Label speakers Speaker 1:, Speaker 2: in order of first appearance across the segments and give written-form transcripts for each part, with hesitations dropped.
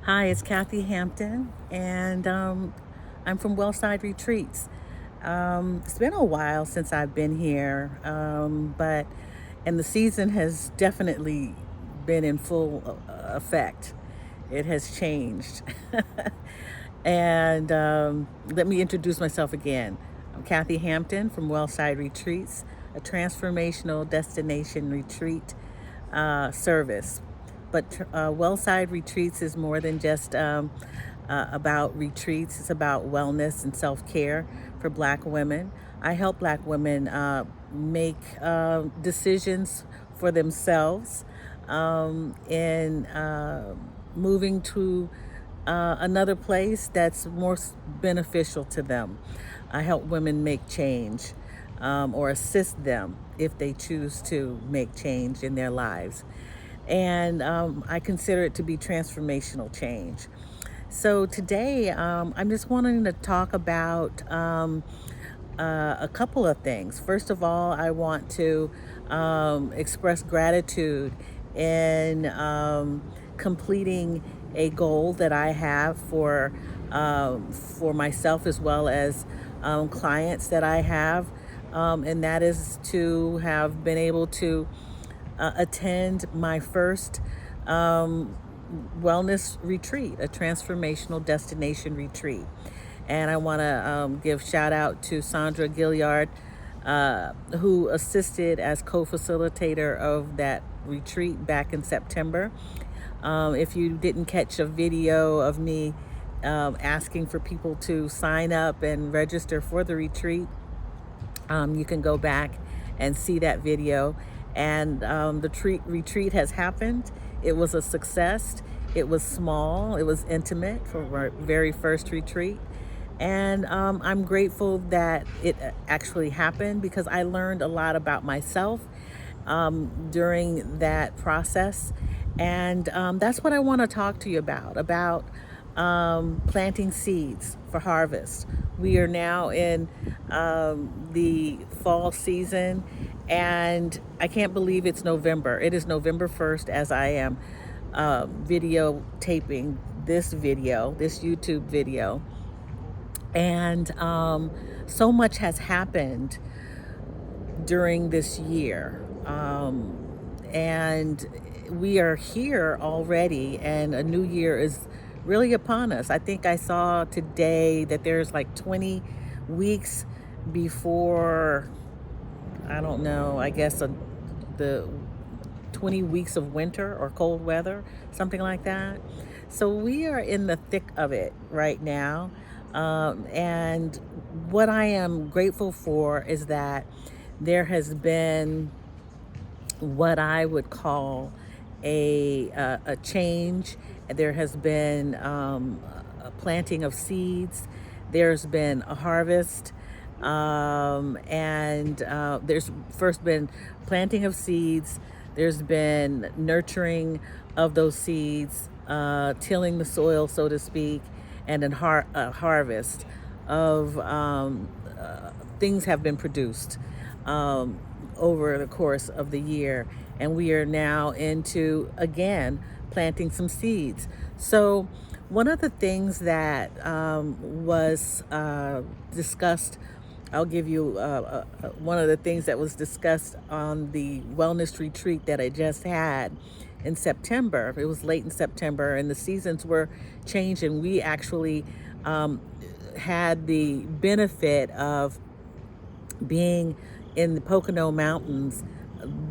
Speaker 1: Hi, it's Kathy Hampton, and I'm from Wellside Retreats. It's been a while since I've been here, but and the season has definitely been in full effect. It has changed. And let me introduce myself again. I'm Kathy Hampton from Wellside Retreats, a transformational destination retreat service. But Wellside Retreats is more than just about retreats. It's about wellness and self-care for Black women. I help Black women make decisions for themselves in moving to another place that's more beneficial to them. I help women make change or assist them if they choose to make change in their lives. And I consider it to be transformational change. So today, I'm just wanting to talk about a couple of things. First of all, I want to express gratitude in completing a goal that I have for myself as well as clients that I have, and that is to have been able to attend my first wellness retreat, a transformational destination retreat. And I want to give shout out to Sandra Gilliard, who assisted as co-facilitator of that retreat back in September. If you didn't catch a video of me asking for people to sign up and register for the retreat, you can go back and see that video. And the retreat has happened. It was a success. It was small. It was intimate for our very first retreat. And I'm grateful that it actually happened because I learned a lot about myself during that process. And that's what I want to talk to you about planting seeds for harvest. We are now in the fall season, and I can't believe it's November. It is November 1st as I am videotaping this video, this YouTube video. And so much has happened during this year. And we are here already, and a new year is really upon us. I think I saw today that there's like 20 weeks before, I don't know, I guess the 20 weeks of winter or cold weather, something like that. So we are in the thick of it right now. And what I am grateful for is that there has been what I would call a change. There has been a planting of seeds. There's been a harvest, and there's first been planting of seeds. There's been nurturing of those seeds, tilling the soil, so to speak, and a harvest of things have been produced over the course of the year. And we are now into, again, planting some seeds. So, one of the things that was discussed, I'll give you one of the things that was discussed on the wellness retreat that I just had in September. It was late in September, and the seasons were changing. We actually had the benefit of being in the Pocono Mountains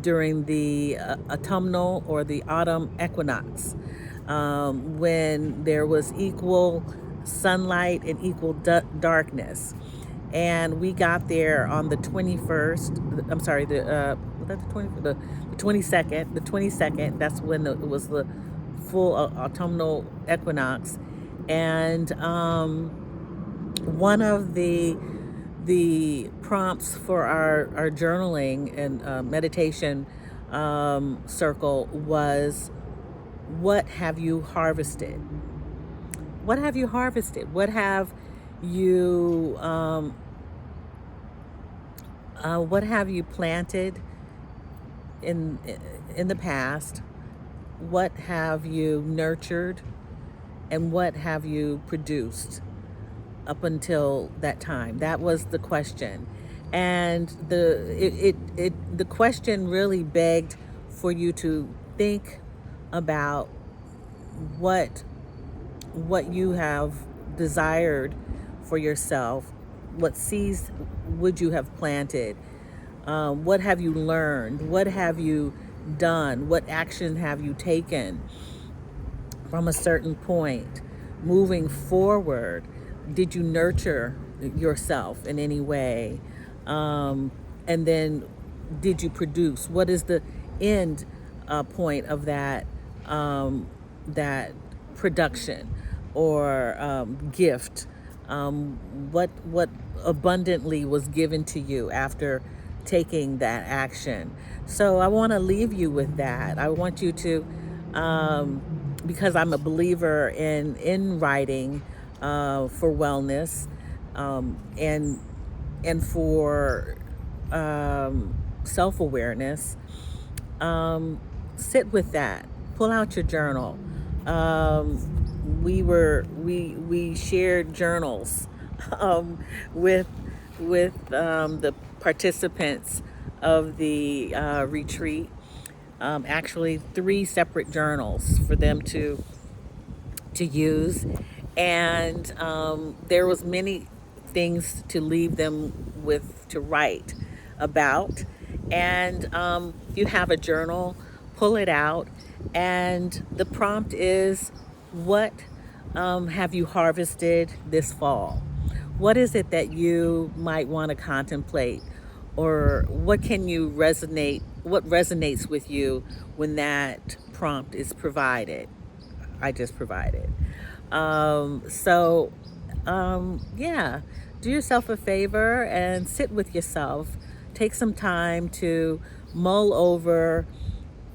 Speaker 1: during the autumnal or the autumn equinox, when there was equal sunlight and equal darkness. And we got there on the 21st. I'm sorry, was that the 22nd. The 22nd. That's when it was the full autumnal equinox. And one of the prompts for our journaling and meditation circle was, what have you harvested? What have you harvested? What have you planted in the past? What have you nurtured and what have you produced up until that time? That was the question. And the question really begged for you to think about what what you have desired for yourself. What seeds would you have planted? What have you learned? What have you done? What action have you taken from a certain point? Moving forward, did you nurture yourself in any way? And then, did you produce? What is the end point of that production or gift? What abundantly was given to you after taking that action? So I want to leave you with that. I want you to, because I'm a believer in writing for wellness, and for self awareness. Sit with that. Pull out your journal. We shared journals with the participants of the retreat. Actually, three separate journals for them to use, and there was many things to leave them with to write about. And you have a journal, pull it out, and the prompt is, what have you harvested this fall? What is it that you might want to contemplate, or what can you resonate? What resonates with you when that prompt is provided? I just provided. So, yeah, do yourself a favor and sit with yourself. Take some time to mull over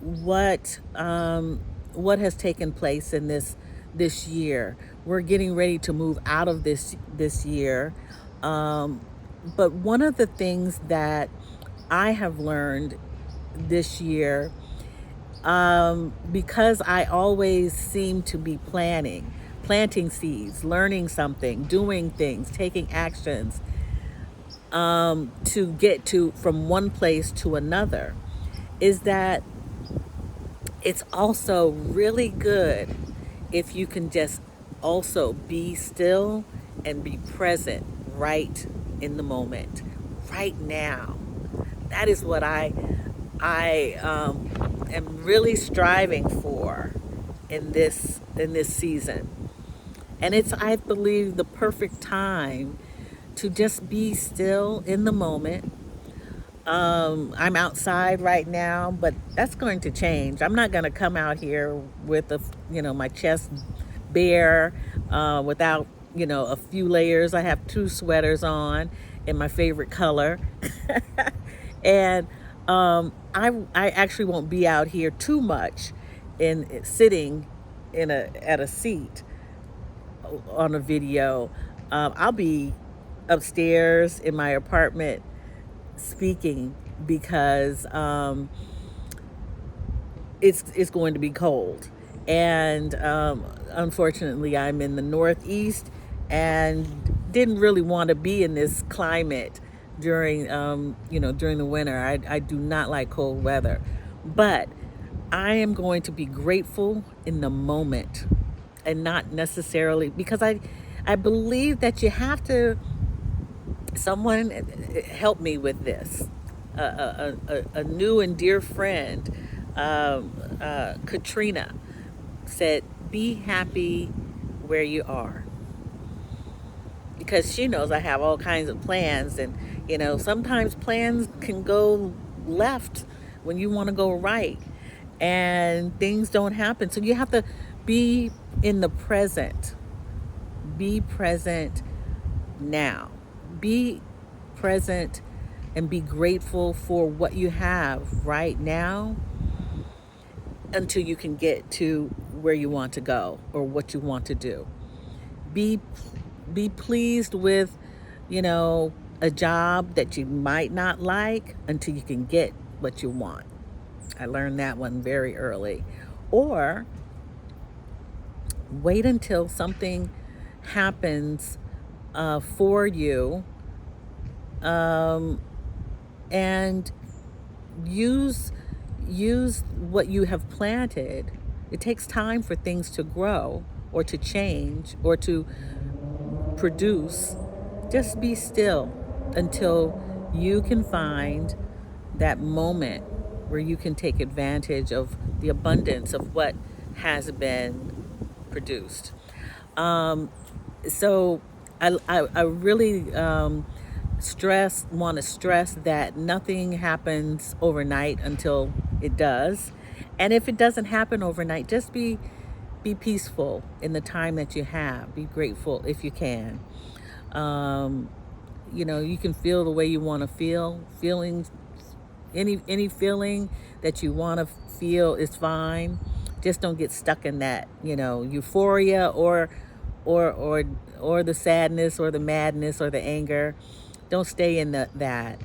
Speaker 1: what has taken place in this year. We're getting ready to move out of this year, but one of the things that I have learned this year, because I always seem to be planting seeds, learning something, doing things, taking actions, to get to from one place to another, is that it's also really good if you can just also be still and be present right in the moment, right now. That is what I am really striving for in this season. And it's, I believe, the perfect time to just be still in the moment. I'm outside right now, but that's going to change. I'm not going to come out here with my chest bare, without, a few layers. I have two sweaters on in my favorite color. And I actually won't be out here too much in sitting at a seat on a video. I'll be upstairs in my apartment speaking, because it's going to be cold, and unfortunately I'm in the Northeast and didn't really want to be in this climate during the winter. I do not like cold weather, but I am going to be grateful in the moment, and not necessarily, because I believe that you have to. Someone help me with this. A new and dear friend, Katrina, said, "Be happy where you are," because she knows I have all kinds of plans, and sometimes plans can go left when you want to go right, and things don't happen. So you have to be in the present. Be present now. Be present and be grateful for what you have right now, until you can get to where you want to go or what you want to do. Be pleased with, a job that you might not like, until you can get what you want. I learned that one very early. Or Wait until something happens for you, um, and use use what you have planted. It takes time for things to grow or to change or to produce. Just be still until you can find that moment where you can take advantage of the abundance of what has been produced. Um, so I really want to stress that nothing happens overnight until it does. And if it doesn't happen overnight, just be peaceful in the time that you have. Be grateful if you can. Um, you can feel the way you want to feel. Feelings, any feeling that you want to feel is fine. Just don't get stuck in that, euphoria or or the sadness or the madness or the anger. Don't stay in that.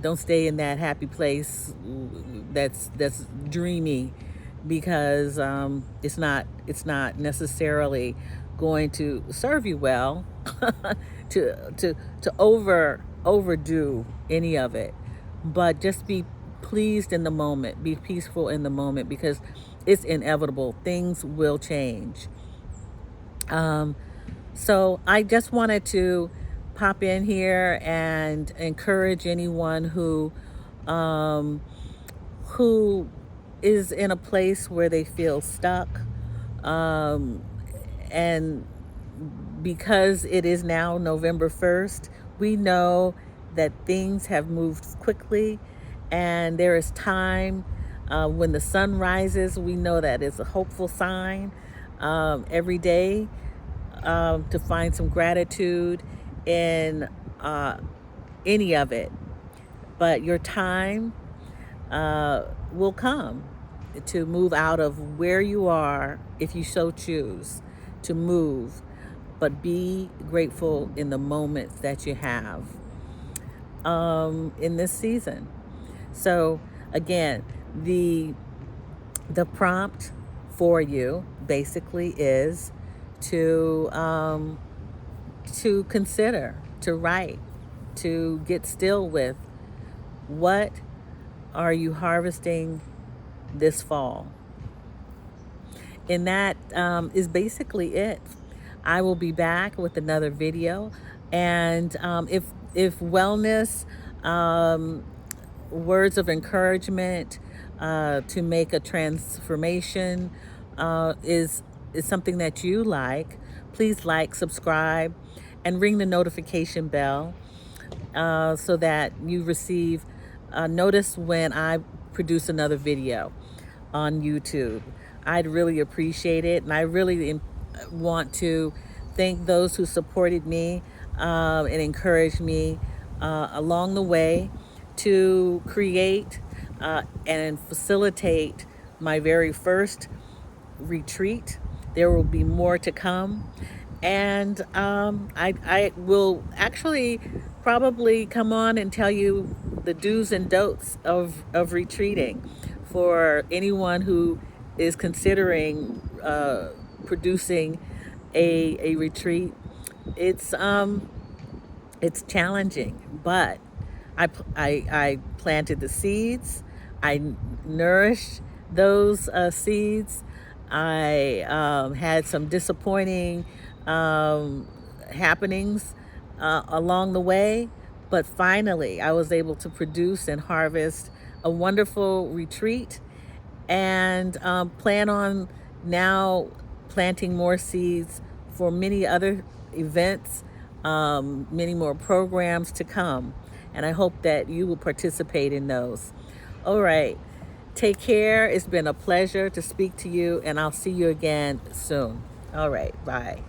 Speaker 1: Don't stay in that happy place that's dreamy, because it's not necessarily going to serve you well to overdo any of it. But just be pleased in the moment, be peaceful in the moment, because it's inevitable. Things will change. Um, so I just wanted to pop in here and encourage anyone um, who is in a place where they feel stuck. Um, and because it is now November 1st, we know that things have moved quickly and there is time. When the sun rises, we know that it's a hopeful sign every day, to find some gratitude in any of it. But your time will come to move out of where you are if you so choose to move. But be grateful in the moments that you have in this season. So again, the prompt for you basically is to consider, to write, to get still with what are you harvesting this fall. And that is basically it. I will be back with another video. And if wellness, words of encouragement to make a transformation is something that you like, please like, subscribe, and ring the notification bell so that you receive notice when I produce another video on YouTube. I'd really appreciate it, and I really want to thank those who supported me and encouraged me along the way to create and facilitate my very first retreat. There will be more to come. And I will actually probably come on and tell you the do's and don'ts of retreating for anyone who is considering producing a retreat. It's challenging, but I planted the seeds. I nourished those seeds. I had some disappointing happenings along the way, but finally I was able to produce and harvest a wonderful retreat, and plan on now planting more seeds for many other events, many more programs to come. And I hope that you will participate in those. All right. Take care. It's been a pleasure to speak to you, and I'll see you again soon. All right. Bye.